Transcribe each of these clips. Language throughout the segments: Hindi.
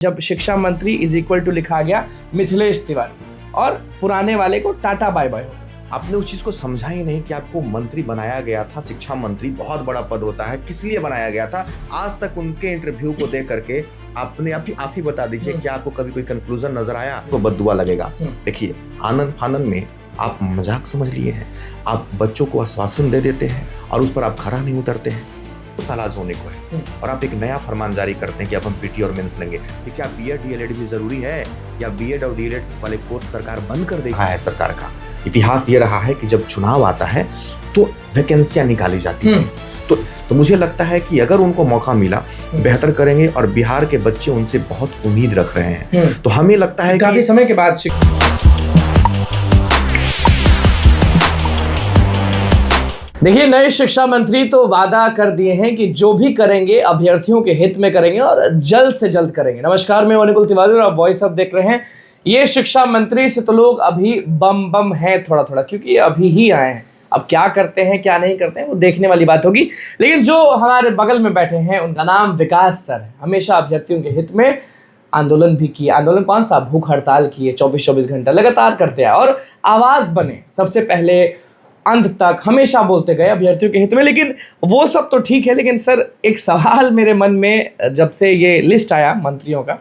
जब शिक्षा मंत्री इज इक्वल टू लिखा गया मिथिलेश तिवारी और पुराने वाले को टाटा बाय बाय हो। आपने उस चीज को समझा ही नहीं कि आपको मंत्री बनाया गया था। शिक्षा मंत्री बहुत बड़ा पद होता है, किस लिए बनाया गया था। आज तक उनके इंटरव्यू को देख करके आपने आप ही बता दीजिए क्या आपको कभी कोई कंक्लूजन नजर आया? आपको बद्दुआ लगेगा। देखिए, आनंद फानन में आप मजाक समझ लिए हैं। आप बच्चों को आश्वासन दे देते हैं और उस पर आप खरा नहीं उतरते हैं। तो साल आज होने को है और आप एक नया फरमान जारी करते हैं कि अब हम पीटी और मेंस लेंगे। तो क्या बीएड डीएलएड भी जरूरी है या बीएड और डीएलएड वाले कोर्स सरकार बंद कर देगा? है सरकार का इतिहास ये रहा है कि जब चुनाव आता है तो वैकेंसियां निकाली जाती हैं। तो मुझे लगता है कि अगर उनको मौका मिला बेहतर करेंगे और बिहार के बच्चे उनसे बहुत उम्मीद रख रहे हैं। तो हमें लगता है काफी समय के बाद देखिए, नए शिक्षा मंत्री तो वादा कर दिए हैं कि जो भी करेंगे अभ्यर्थियों के हित में करेंगे और जल्द से जल्द करेंगे। नमस्कार, मैं अनुकुल तिवारी और आप वॉइस अप देख रहे हैं। ये शिक्षा मंत्री से तो लोग अभी बम है थोड़ा थोड़ा, क्योंकि अभी ही आए हैं। अब क्या करते हैं क्या नहीं करते हैं वो देखने वाली बात होगी। लेकिन जो हमारे बगल में बैठे हैं उनका नाम विकास सर है। हमेशा अभ्यर्थियों के हित में आंदोलन भी किए। आंदोलन कौन सा, भूख हड़ताल किए, 24-24 घंटा लगातार करते हैं और आवाज बने। सबसे पहले अंत तक हमेशा बोलते गए अभ्यर्थियों के हित में। लेकिन वो सब तो ठीक है, लेकिन सर एक सवाल मेरे मन में जब से ये लिस्ट आया मंत्रियों का,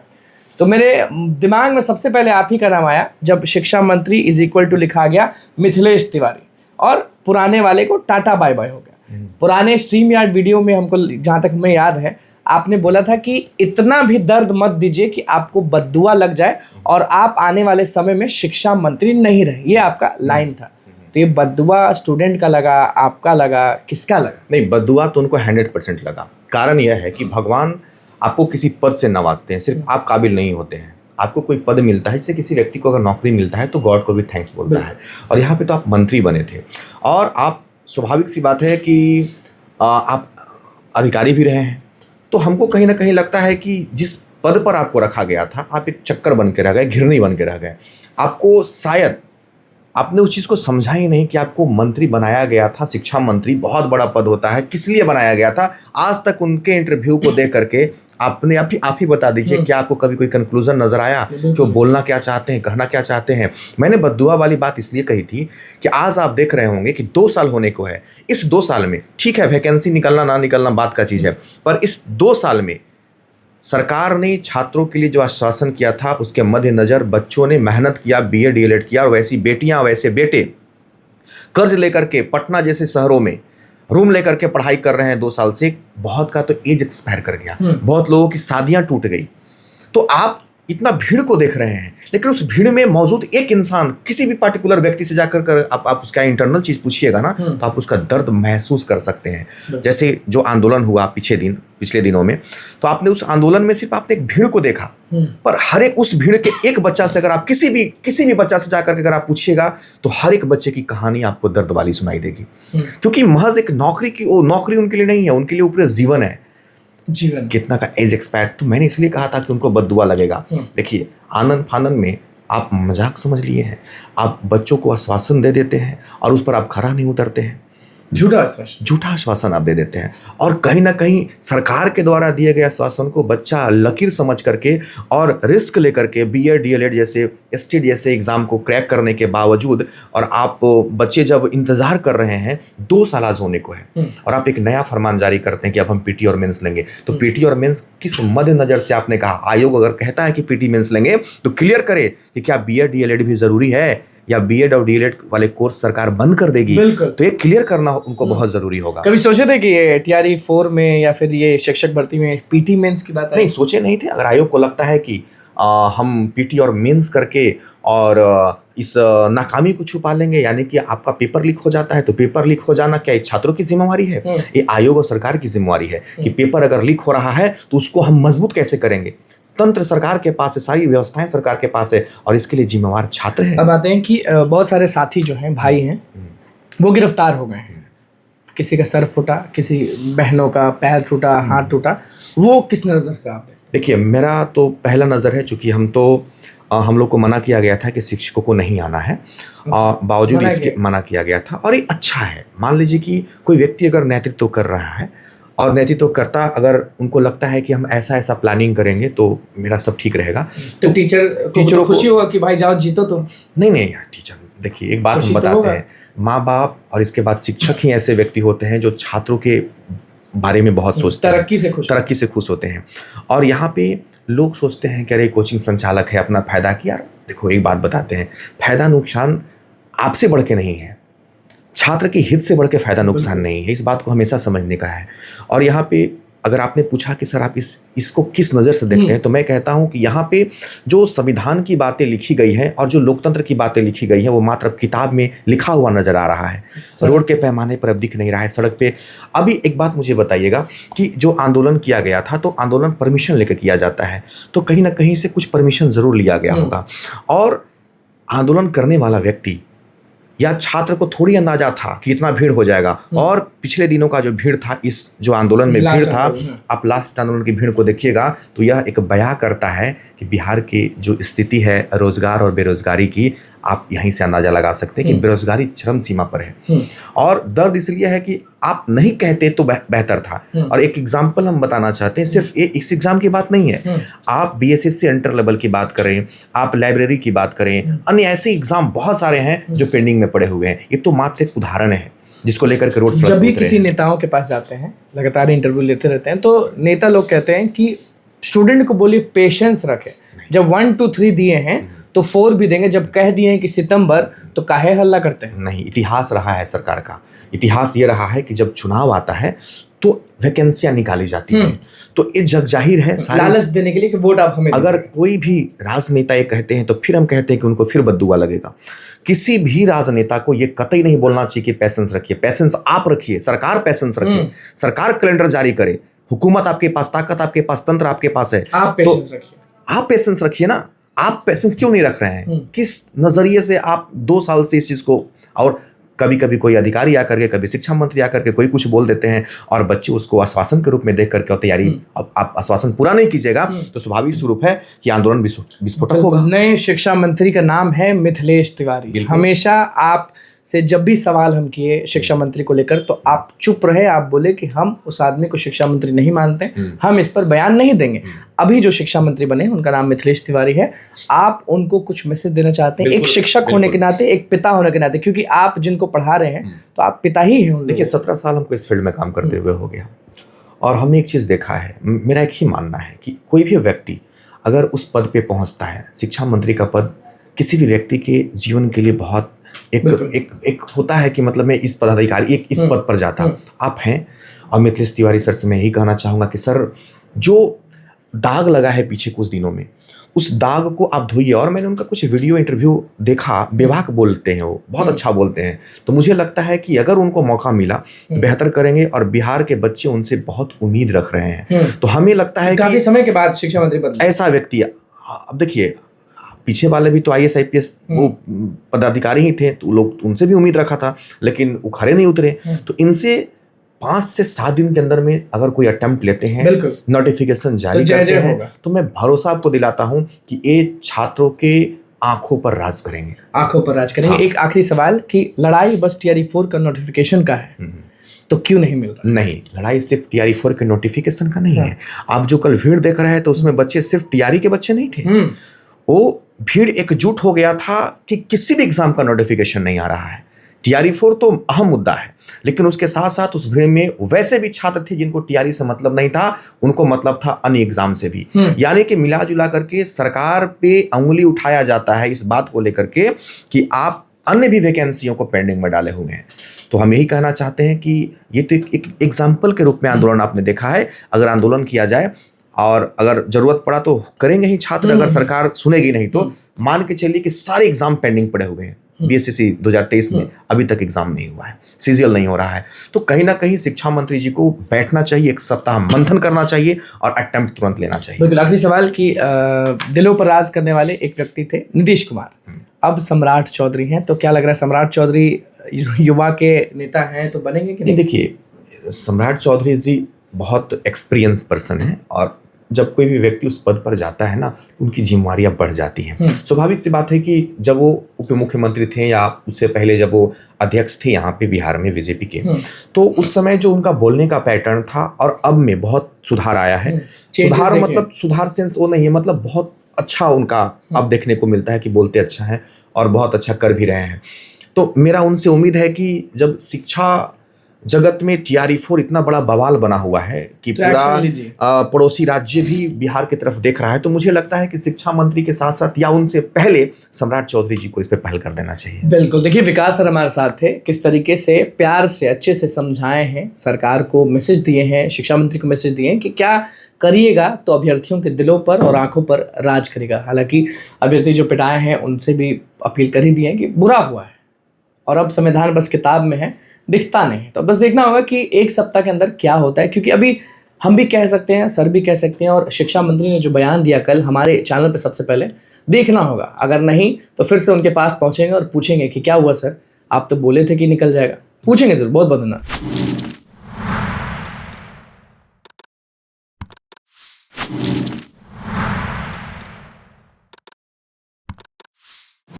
तो मेरे दिमाग में सबसे पहले आप ही का नाम आया। जब शिक्षा मंत्री इज इक्वल टू लिखा गया मिथिलेश तिवारी और पुराने वाले को टाटा बाय बाय हो गया। पुराने स्ट्रीम यार्ड वीडियो में हमको जहाँ तक हमें याद है आपने बोला था कि इतना भी दर्द मत दीजिए कि आपको बद्दुआ लग जाए और आप आने वाले समय में शिक्षा मंत्री नहीं रहे। ये आपका लाइन था। तो ये बद्दुआ स्टूडेंट का लगा, आपका लगा, किसका लगा? नहीं, बद्दुआ तो उनको 100% लगा। कारण यह है कि भगवान आपको किसी पद से नवाजते हैं, सिर्फ आप काबिल नहीं होते हैं। आपको कोई पद मिलता है, जैसे किसी व्यक्ति को अगर नौकरी मिलता है तो गॉड को भी थैंक्स बोलता है। और यहाँ पे तो आप मंत्री बने थे और आप, स्वाभाविक सी बात है कि आप अधिकारी भी रहे हैं। तो हमको कहीं ना कहीं लगता है कि जिस पद पर आपको रखा गया था आप एक चक्कर बन के रह गए, घिरनी बन के रह गए। आपको शायद आपने उस चीज़ को समझा ही नहीं कि आपको मंत्री बनाया गया था। शिक्षा मंत्री बहुत बड़ा पद होता है, किस लिए बनाया गया था। आज तक उनके इंटरव्यू को देख करके आपने आप ही बता दीजिए क्या आपको कभी कोई कंक्लूजन नजर आया कि वो बोलना क्या चाहते हैं, कहना क्या चाहते हैं। मैंने बद्दुआ वाली बात इसलिए कही थी कि आज आप देख रहे होंगे कि 2 साल होने को है। इस 2 साल में ठीक है, वैकेंसी निकलना ना निकलना बात का चीज़ है, पर इस 2 साल में सरकार ने छात्रों के लिए जो आश्वासन किया था उसके मद्देनजर बच्चों ने मेहनत किया, बीएड डीएलएड किया। और वैसी बेटियां वैसे बेटे कर्ज लेकर के पटना जैसे शहरों में रूम लेकर के पढ़ाई कर रहे हैं 2 साल से। बहुत का तो एज एक्सपायर कर गया, बहुत लोगों की शादियां टूट गई। तो आप इतना भीड़ को देख रहे हैं, लेकिन उस भीड़ में मौजूद एक इंसान, किसी भी पार्टिकुलर व्यक्ति से जाकर आप उसका इंटरनल चीज पूछिएगा ना, तो आप उसका दर्द महसूस कर सकते हैं। जैसे जो आंदोलन हुआ पिछले दिनों में, तो आपने उस आंदोलन में सिर्फ आपने एक भीड़ को देखा, पर हर एक उस भीड़ के एक बच्चा से अगर आप किसी भी बच्चा से जाकर के अगर आप पूछिएगा तो हर एक बच्चे की कहानी आपको दर्द वाली सुनाई देगी। क्योंकि महज एक नौकरी उनके लिए नहीं है, उनके लिए ऊपर जीवन है। जीवन कितना का एज एक्सपायर। तो मैंने इसलिए कहा था कि उनको बद्दुआ लगेगा। देखिए, आनंद फानन में आप मजाक समझ लिए हैं। आप बच्चों को आश्वासन दे देते हैं और उस पर आप खरा नहीं उतरते हैं। झूठा आश्वासन आप दे देते हैं और कहीं ना कहीं सरकार के द्वारा दिए गए आश्वासन को बच्चा लकीर समझ करके और रिस्क लेकर के बीएड डीएलएड जैसे स्टेट जैसे एग्जाम को क्रैक करने के बावजूद, और आप बच्चे जब इंतजार कर रहे हैं 2 साल आज होने को है और आप एक नया फरमान जारी करते हैं कि अब हम पीटी और मेंस लेंगे। तो पीटी और मेंस किस मद्देनजर से आपने कहा? आयोग अगर कहता है कि पीटी मेंस लेंगे तो क्लियर करे कि क्या बीएड डीएलएड भी जरूरी है या बीएड और डीएलएड वाले कोर्स सरकार बंद कर देगी। तो ये क्लियर करना उनको बहुत जरूरी होगा। कभी सोचे थे कि ये टीआरई 4 में या फिर ये शिक्षक भर्ती में पीटी मेंस की बात? नहीं, सोचे नहीं थे। अगर आयोग को लगता है कि हम पीटी और मेंस करके और इस नाकामी को छुपा लेंगे, यानी कि आपका पेपर लीक हो जाता है, तो पेपर लीक हो जाना क्या ये छात्रों की जिम्मेवारी है? ये आयोग और सरकार की जिम्मेवारी है कि पेपर अगर लीक हो रहा है तो उसको हम मजबूत कैसे करेंगे। तंत्र सरकार के पास है, सारी व्यवस्थाएं सरकार के पास है और इसके लिए जिम्मेवार छात्र हैं। अब आते हैं कि बहुत सारे साथी जो हैं, भाई हैं, वो गिरफ्तार हो गए हैं। किसी का सर फूटा, किसी बहनों का पैर टूटा, हाथ टूटा। वो किस नज़र से आप? देखिए, मेरा तो पहला नज़र है, चूँकि हम लोग को मना किया गया था कि शिक्षकों को नहीं आना है, बावजूद इसके मना किया गया था। और ये अच्छा है। मान लीजिए कि कोई व्यक्ति अगर नेतृत्व कर रहा है और नेतृत्वकर्ता अगर उनको लगता है कि हम ऐसा ऐसा प्लानिंग करेंगे तो मेरा सब ठीक रहेगा, तो टीचरों को खुशी होगा कि भाई जाओ जीतो तुम। नहीं यार, टीचर देखिए एक बात हम बताते हैं, माँ बाप और इसके बाद शिक्षक ही ऐसे व्यक्ति होते हैं जो छात्रों के बारे में बहुत सोचते हैं, तरक्की से खुश होते हैं। और यहाँ पे लोग सोचते हैं कि अरे कोचिंग संचालक है, अपना फायदा किया। देखो एक बात बताते हैं, फायदा नुकसान आपसे बढ़ के नहीं है, छात्र के हित से बढ़ के फायदा नुकसान नहीं है। इस बात को हमेशा समझने का है। और यहाँ पे अगर आपने पूछा कि सर आप इसको किस नज़र से देखते हैं, तो मैं कहता हूँ कि यहाँ पे जो संविधान की बातें लिखी गई हैं और जो लोकतंत्र की बातें लिखी गई हैं वो मात्र किताब में लिखा हुआ नजर आ रहा है, रोड के पैमाने पर अब दिख नहीं रहा है, सड़क पे। अभी एक बात मुझे बताइएगा कि जो आंदोलन किया गया था, तो आंदोलन परमिशन लेकर किया जाता है, तो कहीं ना कहीं से कुछ परमिशन जरूर लिया गया होगा। और आंदोलन करने वाला व्यक्ति या छात्र को थोड़ी अंदाजा था कि इतना भीड़ हो जाएगा। और पिछले दिनों का जो भीड़ था, इस जो आंदोलन में भीड़ था, आप लास्ट आंदोलन की भीड़ को देखिएगा तो यह एक बयां करता है कि बिहार की जो स्थिति है रोजगार और बेरोजगारी की, आप यहीं से अंदाजा लगा सकते हैं कि बेरोजगारी चरम सीमा पर है। और दर्द इसलिए है कि आप नहीं कहते तो बेहतर था। और एक एग्जाम्पल हम बताना चाहते हैं, सिर्फ इस एग्जाम की बात नहीं है, आप बीएसएससी इंटर लेवल की बात करें, आप लाइब्रेरी की बात करें, अन्य ऐसे एग्जाम बहुत सारे हैं जो पेंडिंग में पड़े हुए हैं। ये तो मात्र एक उदाहरण है जिसको लेकर के रोड जब भी किसी नेताओं के पास जाते हैं, लगातार इंटरव्यू लेते रहते हैं, तो नेता लोग कहते हैं कि स्टूडेंट को बोलिए पेशेंस रखे, जब 1 2 3 दिए हैं तो 4 भी देंगे, जब कह दिए हैं कि सितंबर तो काहे हल्ला करते हैं। नहीं, इतिहास रहा है सरकार का, इतिहास ये रहा है कि जब चुनाव आता है तो वैकेंसियां निकाली जाती हैं, तो ये जग जाहिर है लालच देने के लिए कि वोट आप हमें। अगर कोई भी राजनेता ये कहते हैं तो फिर हम कहते हैं कि उनको फिर बद्दुआ लगेगा। किसी भी राजनेता को ये कतई नहीं बोलना चाहिए कि पैसेंस रखिए, पैसेंस आप रखिए, सरकार पैसेंस रखिए, सरकार कैलेंडर जारी करे, हुकूमत आपके पास, ताकत आपके पास, तंत्र आपके पास है, आप पेशेंस रखिए, आप पेशेंस रखिए ना। आप पेशेंस क्यों नहीं रख रहे हैं? किस नजरिए से आप 2 साल से इस चीज को, और कभी कभी कोई अधिकारी आकर के, कभी शिक्षा मंत्री आकर के कोई कुछ बोल देते हैं और बच्चे उसको आश्वासन के रूप में देख करके तैयारी, अब आप आश्वासन पूरा नहीं कीजिएगा तो स्वाभाविक स्वरूप है कि आंदोलन विस्फोटक होगा। नए शिक्षा मंत्री का नाम है मिथिलेश तिवारी। हमेशा आप से जब भी सवाल हम किए शिक्षा मंत्री को लेकर तो आप चुप रहे, आप बोले कि हम उस आदमी को शिक्षा मंत्री नहीं मानते, हम इस पर बयान नहीं देंगे। अभी जो शिक्षा मंत्री बने उनका नाम मिथिलेश तिवारी है, आप उनको कुछ मैसेज देना चाहते हैं एक शिक्षक होने के नाते, एक पिता होने के नाते, क्योंकि आप जिनको पढ़ा रहे हैं तो आप पिता ही हैं। देखिए 17 साल हमको इस फील्ड में काम करते हुए हो गया और हमने एक चीज़ देखा है, मेरा एक ही मानना है कि कोई भी व्यक्ति अगर उस पद पे पहुंचता है, शिक्षा मंत्री का पद किसी भी व्यक्ति के जीवन के लिए बहुत एक होता है कि मतलब मैं इस पदाधिकारी इस पद पर जाता, आप हैं। और मिथिलेश तिवारी सर से मैं यही कहना चाहूँगा कि सर जो दाग लगा है पीछे कुछ दिनों में, उस दाग को आप धोइए। और मैंने उनका कुछ वीडियो इंटरव्यू देखा, बेबाक बोलते हैं वो, बहुत अच्छा बोलते हैं, तो मुझे लगता है कि अगर उनको मौका मिला तो बेहतर करेंगे। और बिहार के बच्चे उनसे बहुत उम्मीद रख रहे हैं, तो हमें लगता है काफी समय के बाद शिक्षा मंत्री बदले ऐसा व्यक्ति। अब देखिए पीछे वाले भी तो IAS IPS वो पदाधिकारी ही थे, तो लोग उनसे भी उम्मीद रखा था, लेकिन वो खरे नहीं उतरे। तो इनसे 5 से 7 दिन के अंदर में अगर कोई अटेम्प्ट लेते हैं, नोटिफिकेशन जारी करते हैं, तो मैं भरोसा आपको दिलाता हूं कि ये छात्रों के आंखों पर राज करेंगे, आंखों पर राज करेंगे। हाँ। एक आखिरी सवाल कि लड़ाई बस TRE-4 का नोटिफिकेशन का है तो क्यों नहीं मिल रहा? नहीं, लड़ाई सिर्फ TRE-4 के नोटिफिकेशन का नहीं है। आप जो कल भीड़ देख रहे हैं तो उसमें बच्चे सिर्फ TRE के बच्चे नहीं थे, वो भीड़ एकजुट हो गया था कि किसी भी एग्जाम का नोटिफिकेशन नहीं आ रहा है। TRE-4 तो अहम मुद्दा है, लेकिन उसके साथ साथ उस भीड़ में वैसे भी छात्र थे जिनको TRE से मतलब नहीं था, उनको मतलब था अन्य एग्जाम से भी। यानी कि मिला जुला करके सरकार पे अंगुली उठाया जाता है इस बात को लेकर के कि आप अन्य भी वैकेंसियों को पेंडिंग में डाले हुए हैं। तो हम यही कहना चाहते हैं कि ये तो एक एग्जाम्पल के रूप में आंदोलन आपने देखा है। अगर आंदोलन किया जाए और अगर जरूरत पड़ा तो करेंगे ही छात्र, अगर सरकार सुनेगी नहीं तो मान के चलिए कि सारे एग्जाम पेंडिंग पड़े हुए हैं। BSSC 2023 में अभी तक एग्जाम नहीं हुआ है, CGL नहीं हो रहा है, तो कहीं ना कहीं शिक्षा मंत्री जी को बैठना चाहिए, एक सप्ताह मंथन करना चाहिए और अटेम्प्ट तुरंत लेना चाहिए। बिल्कुल। आखिरी सवाल कि दिलों पर राज करने वाले एक व्यक्ति थे नीतीश कुमार, अब सम्राट चौधरी हैं, तो क्या लग रहा है सम्राट चौधरी युवा के नेता हैं तो बनेंगे कि नहीं? देखिए सम्राट चौधरी जी बहुत एक्सपीरियंस पर्सन है और जब कोई भी व्यक्ति उस पद पर जाता है ना, उनकी जिम्मेवारियां बढ़ जाती हैं। स्वाभाविक सी बात है कि जब वो उप मुख्यमंत्री थे या उससे पहले जब वो अध्यक्ष थे यहाँ पे बिहार में बीजेपी के, तो उस समय जो उनका बोलने का पैटर्न था और अब में बहुत सुधार आया है। सुधार मतलब सुधार सेंस वो नहीं है, मतलब बहुत अच्छा उनका अब देखने को मिलता है कि बोलते अच्छा है और बहुत अच्छा कर भी रहे हैं। तो मेरा उनसे उम्मीद है कि जब शिक्षा जगत में TRE4 इतना बड़ा बवाल बना हुआ है कि पूरा पड़ोसी राज्य भी बिहार की तरफ देख रहा है, तो मुझे लगता है कि शिक्षा मंत्री के साथ साथ या उनसे पहले सम्राट चौधरी जी को इस पे पहल कर देना चाहिए। बिल्कुल, देखिए विकास सर हमारे साथ थे, किस तरीके से प्यार से अच्छे से समझाए हैं, सरकार को मैसेज दिए हैं, शिक्षा मंत्री को मैसेज दिए हैं कि क्या करिएगा तो अभ्यर्थियों के दिलों पर और आंखों पर राज करेगा। हालांकि अभ्यर्थी जो पिटाए हैं उनसे भी अपील कर ही दी है कि बुरा हुआ है और अब संविधान बस किताब में है, दिखता नहीं है। तो बस देखना होगा कि एक सप्ताह के अंदर क्या होता है, क्योंकि अभी हम भी कह सकते हैं, सर भी कह सकते हैं और शिक्षा मंत्री ने जो बयान दिया कल हमारे चैनल पे सबसे पहले देखना होगा। अगर नहीं तो फिर से उनके पास पहुंचेंगे और पूछेंगे कि क्या हुआ सर, आप तो बोले थे कि निकल जाएगा। पूछेंगे सर। बहुत बहुत धन्यवाद।